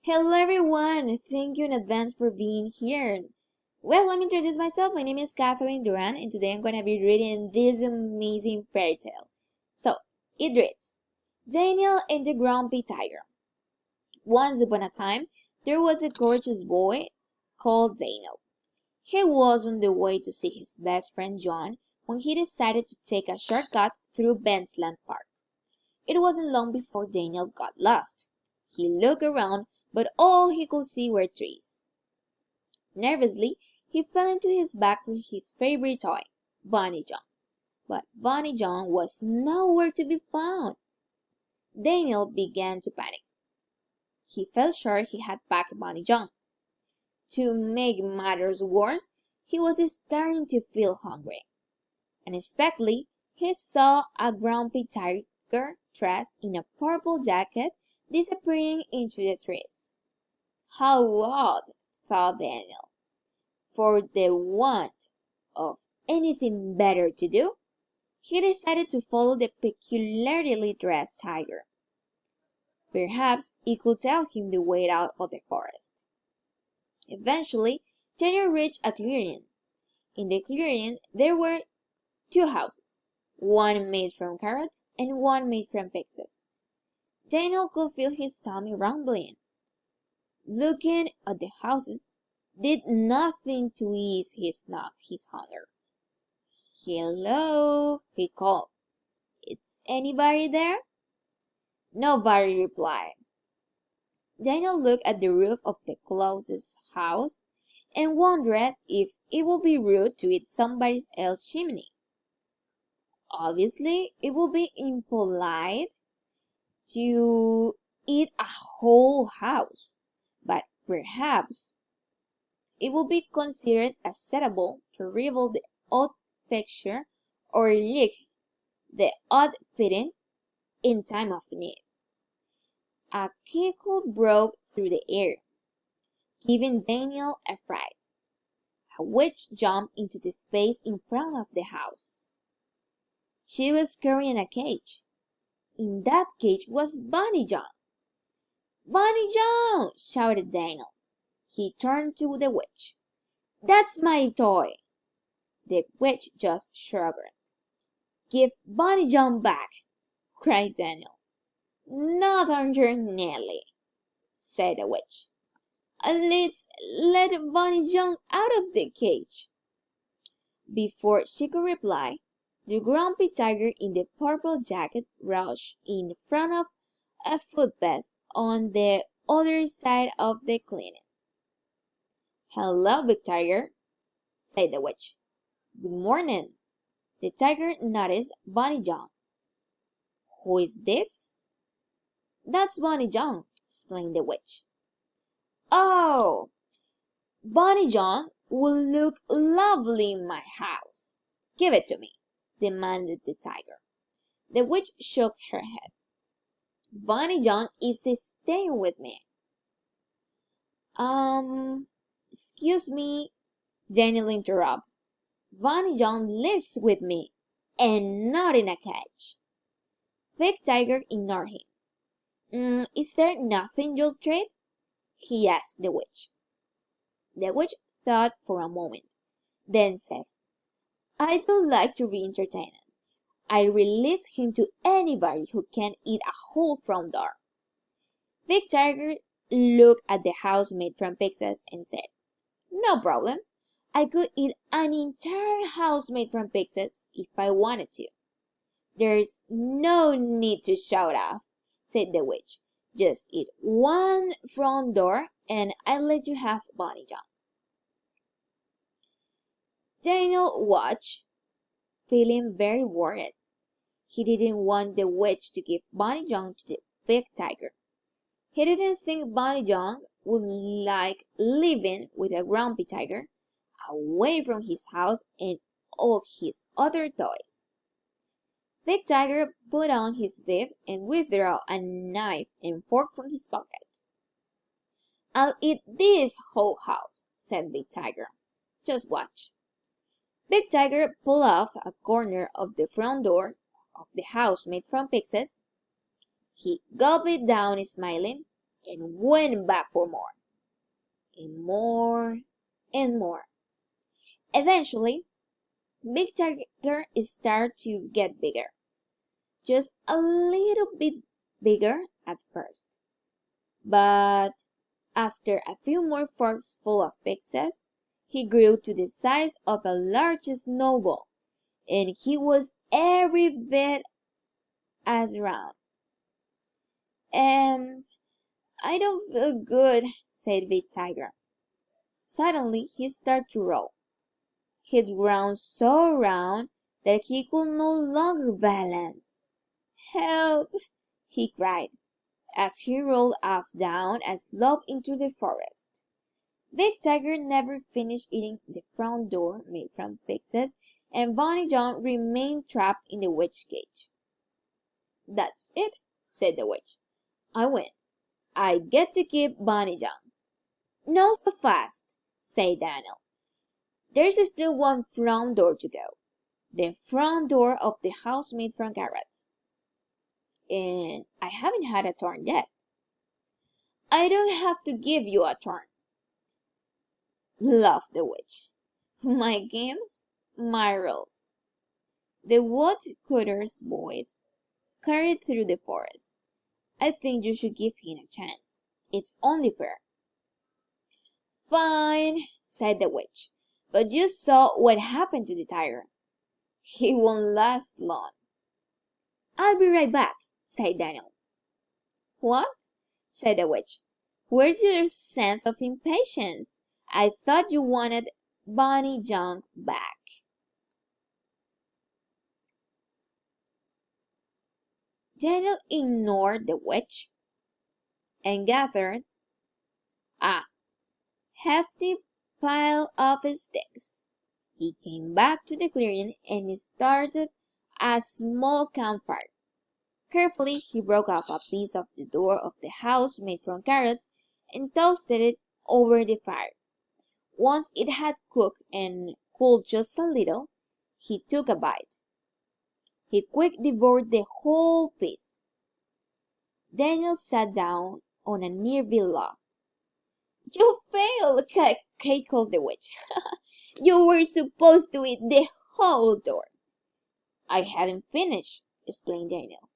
Hello everyone! Thank you in advance for being here. Well, let me introduce myself. My name is Katherin Durán, and today I'm going to be reading this amazing fairy tale. So, it reads, Daniel and the Grumpy Tiger. Once upon a time, there was a gorgeous boy called Daniel. He was on the way to see his best friend John when he decided to take a shortcut through Bensland Park. It wasn't long before Daniel got lost. He looked around, but all he could see were trees. Nervously, he fell into his bag with his favorite toy, Bonnie John. But Bonnie John was nowhere to be found. Daniel began to panic. He felt sure he had packed Bonnie John. To make matters worse, he was starting to feel hungry. Unexpectedly, he saw a grumpy tiger dressed in a purple jacket disappearing into the trees. How odd, thought Daniel. For the want of anything better to do, he decided to follow the peculiarly dressed tiger. Perhaps it could tell him the way out of the forest. Eventually, Daniel reached a clearing. In the clearing there were two houses, one made from carrots and one made from pixies. Daniel could feel his tummy rumbling. Looking at the houses did nothing to ease his hunger. "Hello," he called. "Is anybody there?" Nobody replied. Daniel looked at the roof of the closest house and wondered if it would be rude to eat somebody else's chimney. Obviously, it would be impolite to eat a whole house, but perhaps it would be considered acceptable to reveal the odd fixture or lick the odd fitting in time of need. A cackle broke through the air, giving Daniel a fright. A witch jumped into the space in front of the house. She was carrying a cage. In that cage was Bonnie John. "Bonnie John!" shouted Daniel. He turned to the witch. "That's my toy!" The witch just shrugged. "Give Bonnie John back!" cried Daniel. "Not on your Nelly," said the witch. "At least let Bonnie John out of the cage." Before she could reply, the grumpy tiger in the purple jacket rushed in front of a footpath on the other side of the clearing. "Hello, big tiger," said the witch. "Good morning." The tiger noticed Bonnie John. "Who is this?" "That's Bonnie John," explained the witch. "Oh, Bonnie John will look lovely in my house." "Give it to me," demanded the tiger. The witch shook her head. "Bonnie John is staying with me." Excuse me," Daniel interrupted. "Bonnie John lives with me, and not in a cage." Big Tiger ignored him. "Is there nothing you'll trade?" he asked the witch. The witch thought for a moment, then said, "I do like to be entertained. I'll release him to anybody who can eat a whole front door." Big Tiger looked at the house made from pixies and said, "No problem. I could eat an entire house made from pixies if I wanted to." "There's no need to shout off," said the witch. "Just eat one front door and I'll let you have Bonnie John." Daniel watched, feeling very worried. He didn't want the witch to give Bonnie John to the big tiger. He didn't think Bonnie John would like living with a grumpy tiger, away from his house and all his other toys. Big Tiger put on his bib and withdrew a knife and fork from his pocket. "I'll eat this whole house," said Big Tiger. "Just watch." Big Tiger pulled off a corner of the front door of the house made from pixies. He gulped it down smiling, and went back for more, and more, and more. Eventually, Big Tiger started to get bigger, just a little bit bigger at first. But after a few more forks full of pieces, he grew to the size of a large snowball, and he was every bit as round. Um, I don't feel good, said Big Tiger. Suddenly he started to roll. He'd grown so round that he could no longer balance. Help! He cried, as he rolled off down a slope into the forest. Big Tiger never finished eating the front door made from pieces, and Bonnie John remained trapped in the witch cage. That's it, said the witch. I win. I get to keep Bonnie John. No so fast, said Daniel. There's still one front door to go. The front door of the house made from carrots. And I haven't had a turn yet. I don't have to give you a turn, laughed the witch. My games, my rules. The woodcutter's voice carried through the forest. I think you should give him a chance. It's only fair. Fine, said the witch. But you saw what happened to the tiger. He won't last long. I'll be right back, said Daniel. What? Said the witch. Where's your sense of impatience? I thought you wanted Bonnie John back. Daniel ignored the witch and gathered a hefty pile of sticks. He came back to the clearing and started a small campfire. Carefully he broke off a piece of the door of the house made from carrots and toasted it over the fire. Once it had cooked and cooled just a little, he took a bite. He quickly devoured the whole piece. Daniel sat down on a nearby log. You failed, cackled the witch. You were supposed to eat the whole door. I haven't finished, explained Daniel.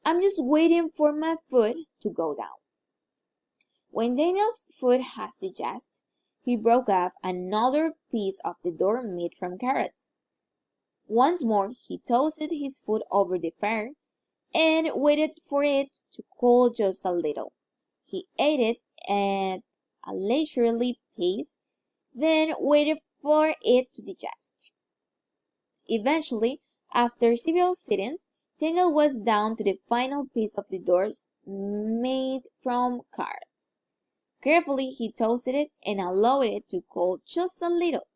I'm just waiting for my food to go down. When Daniel's food had digested, he broke off another piece of the door made from carrots. Once more he toasted his food over the fire and waited for it to cool just a little. He ate it at a leisurely pace, then waited for it to digest. Eventually, after several sittings, Daniel was down to the final piece of the doors made from carrots. Carefully he toasted it and allowed it to cool just a little.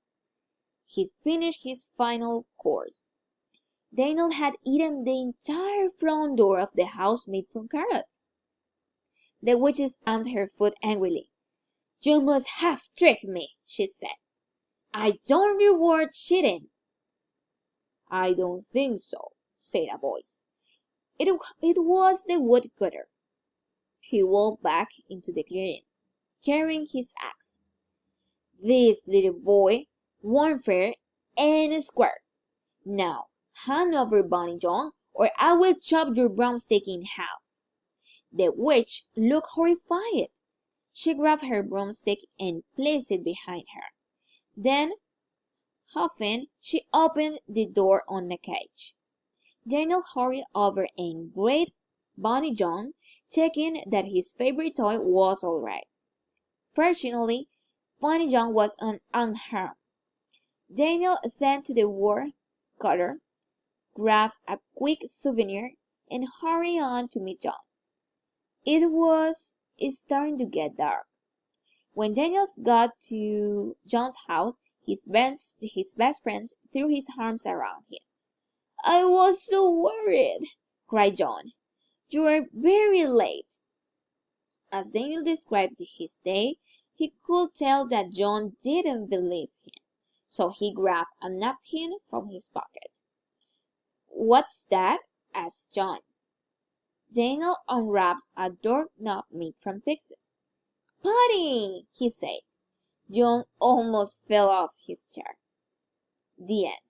He finished his final course. Daniel had eaten the entire front door of the house made from carrots. The witch stamped her foot angrily. You must have tricked me, she said. I don't reward cheating. I don't think so, said a voice. It was the woodcutter. He walked back into the clearing, carrying his axe. This little boy won fair and square. Now, hand over Bonnie John, or I will chop your broomstick in half. The witch looked horrified. She grabbed her broomstick and placed it behind her. Then, huffing, she opened the door on the cage. Daniel hurried over and greeted Bonnie John, checking that his favorite toy was all right. Fortunately, Bonnie John was unharmed. Daniel thanked the woodcutter, grabbed a quick souvenir, and hurried on to meet John. It was starting to get dark. When Daniel got to John's house, his best friend threw his arms around him. I was so worried, cried John. You are very late. As Daniel described his day, he could tell that John didn't believe him, so he grabbed a napkin from his pocket. What's that? asked John. Daniel unwrapped a doorknob made from pixies. "Pudding!" he said. John almost fell off his chair. The end.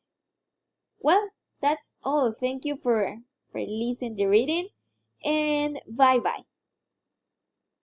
Well, that's all. Thank you for listening to reading, and bye bye.